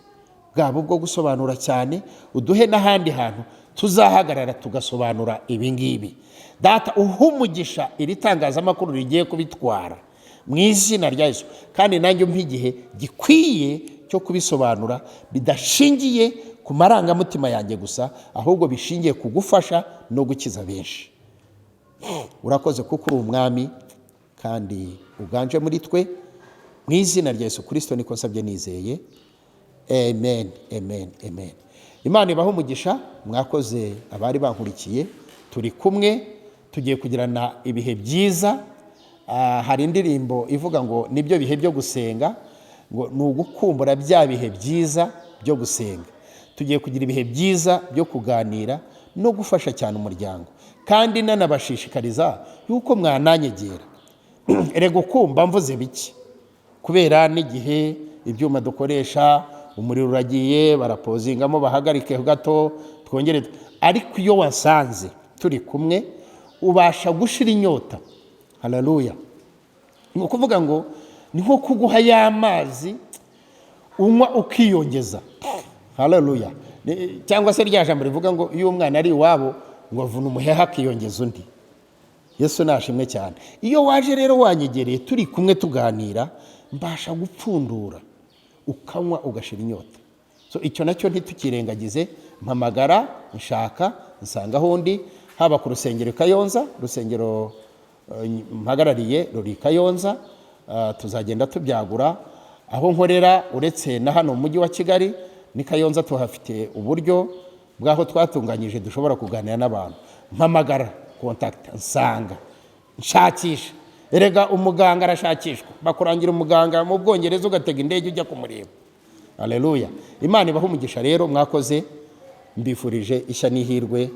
bwaba bwo gusobanura cyane, uduhe n'ahandi hantu tuzahagarara tugasobanura ibi ngibi. Data, umugisha iri tangazamakuru rigiye kubitwara mu izina rya Yesu, kandi nanjye umpa igihe gikwiye cyo kubisobanura bidashingiye ku marangamutima yanjye gusa, ahubwo bishingiye ku gufasha no gukiza benshi. Urakoze kuko uri umwami kandi uganje muri twe, mu izina rya Yesu Kristo niko nsabye nizeye, amen, amen, amen. Imana ibahe umugisha. Mwakoze abari bankurikiye, turi kumwe, tugiye kugirana ibihe byiza. Hari indirimbo ivuga ngo nibyo bihe byo gusenga, ngo ni ugukumbura bya bihe byiza byo gusenga. Tugiye kugira ibihe byiza byo kuganira no gufasha cyane umuryango, kandi nanabashishikariza yuko mwananyegera. Erego kumva mvuze biki, kubera n'igihe ibyuma dukoresha umuriro uragiye, barapozingamo bahagarike gato twongere. Ariko iyo wasanze turi kumwe ubasha gushira inyota. Haleluya. Ni ukuvuga ngo ni nko kuguha y'amazi unywa ukiyongeza. Haleluya. Cyangwa se rya jambo rivuga ngo iyo umwana ari iwabo ngo avuna umuheha akiyongeza undi. Yesu nashimwe cyane. Iyo waje rero wanyegereye turi kumwe tuganira, mbasha gupfundura ukanywa ugashira inyota. So icyo nacyo ntitukirengagize. Mpamagara, nshaka, nsanga hondi, haba ku rusengero Kayonza, rusengero mpagarariye ruri Kayonza, tuzagenda tubyagura. Aho nkorera uretse na hano mu mujyi wa Kigali ni Kayonza, tuhafite uburyo bwaho twatunganyije dushobora kuganira n'abantu. Mpamagara, contact, nsanga, nshakisha. Erega umuganga arashakishwa, bakurangira umuganga mu Bwongereza ugatega indege ujya kumureba. Haleluya. Imana ibahe umugisha rero. Mwakoze, mbifurije ishya n'ihirwe.